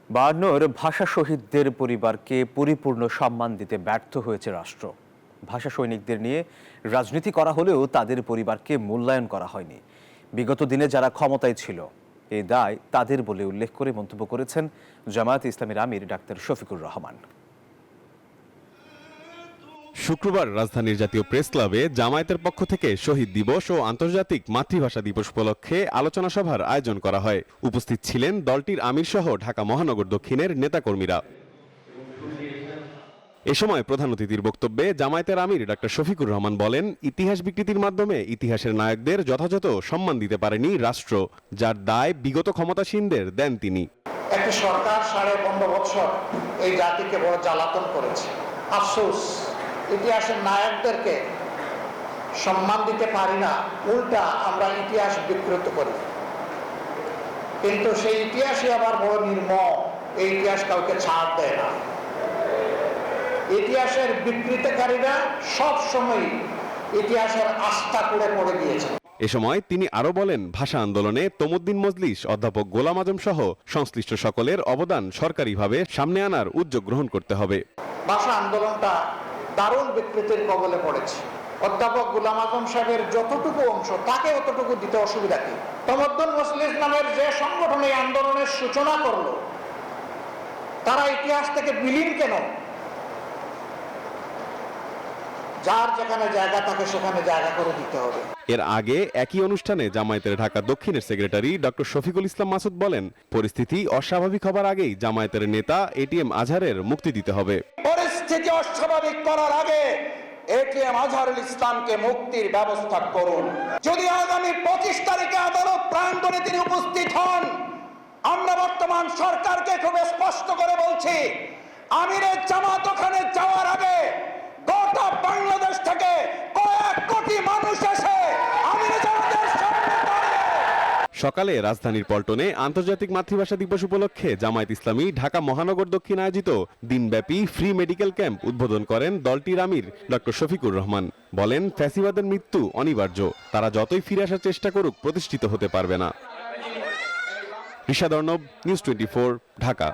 বায়ান্নর ভাষা শহীদদের পরিবারকে পরিপূর্ণ সম্মান দিতে ব্যর্থ হয়েছে রাষ্ট্র। ভাষা সৈনিকদের নিয়ে রাজনীতি করা হলেও তাদের পরিবারকে মূল্যায়ন করা হয়নি। বিগত দিনে যারা ক্ষমতায় ছিল এই দায় তাদের বলে উল্লেখ করে মন্তব্য করেছেন জামায়াতে ইসলামীর আমির ডাক্তার শফিকুর রহমান। শুক্রবার রাজধানীর জাতীয় প্রেস ক্লাবে জামায়াতের পক্ষ থেকে শহীদ দিবস ও আন্তর্জাতিক মাতৃভাষা দিবস উপলক্ষে আলোচনা সভার আয়োজন করা হয়। উপস্থিত ছিলেন দলটির আমির সহ ঢাকা মহানগর দক্ষিণের নেতাকর্মীরা। এ সময় প্রধান অতিথির বক্তব্যে জামায়াতের আমির ডাক্তার শফিকুর রহমান বলেন, ইতিহাস বিকৃতির মাধ্যমে ইতিহাসের নায়কদের যথাযথ সম্মান দিতে পারেনি রাষ্ট্র, যার দায় বিগত ক্ষমতাসীনদের দেন তিনি। একটি সরকার 15.5 বছর এই জাতিকে বড় জ্বালাতন করেছে। আফসোস, ইতিহাসের নায়কদেরকে সম্মান দিতে পারি না, উল্টা আমরা ইতিহাস বিকৃত করি। কিন্তু সেই ইতিহাসই আবার বড় নির্মম। এই ইতিহাস কাউকে ছাড় দেয় না। ইতিহাসের বিকৃতকারীরা সব সময় ইতিহাসের আস্থা করে পড়ে গিয়েছে। এ সময় তিনি আরো বলেন, ভাষা আন্দোলনে তমুদ্দিন মজলিস, অধ্যাপক গোলাম আজম সহ সংশ্লিষ্ট সকলের অবদান সরকারিভাবে সামনে আনার উদ্যোগ গ্রহণ করতে হবে। ভাষা আন্দোলনটা দারুণ বিকৃতির কবলে পড়েছে। অধ্যাপক গোলাম আজম সাহেবের যতটুকু অংশ তাকে অতটুকু দিতে অসুবিধা কি? তমদ্দুন মজলিস নামের যে সংগঠন এই আন্দোলনের সূচনা করলো, তারা ইতিহাস থেকে বিলীন কেন? যার যেখানে জায়গা থাকে সেখানে জায়গা করে দিতে হবে। এর আগে একই অনুষ্ঠানে জামায়াতের ঢাকা দক্ষিণের সেক্রেটারি ডক্টর শফিকুল ইসলাম মাসুদ বলেন, পরিস্থিতি অস্বাভাবিক হবার আগেই জামায়াতের নেতা এটিএম আজহারের মুক্তি দিতে হবে। পরিস্থিতি অস্বাভাবিক করার আগে এটিএম আজহারুল ইসলামকে মুক্তির ব্যবস্থা করুন। যদি আগামী 25 তারিখে আদালত প্রাঙ্গণে তিনি উপস্থিত হন, আমরা বর্তমান সরকারকে খুব স্পষ্ট করে বলছি, আমিরের জামাত ওখানে যাওয়ার আগে গোটা বাংলাদেশ থেকে কয়েক কোটি মানুষ এসে আমিরের জামাতের সামনে দাঁড়িয়ে। সকালে রাজধানীর পল্টনে আন্তর্জাতিক মাতৃভাষা দিবস উপলক্ষে জামায়াত ইসলামী ঢাকা মহানগর দক্ষিণ আয়োজিত দিনব্যাপী ফ্রি মেডিকেল ক্যাম্প উদ্বোধন করেন দলটির আমির ডক্টর শফিকুর রহমান। বলেন, ফ্যাসিবাদের মৃত্যু অনিবার্য, তারা যতই ফিরে আসার চেষ্টা করুক প্রতিষ্ঠিত হতে পারবে না। ঋষাদ অর্ণব, নিউজ 24, ঢাকা।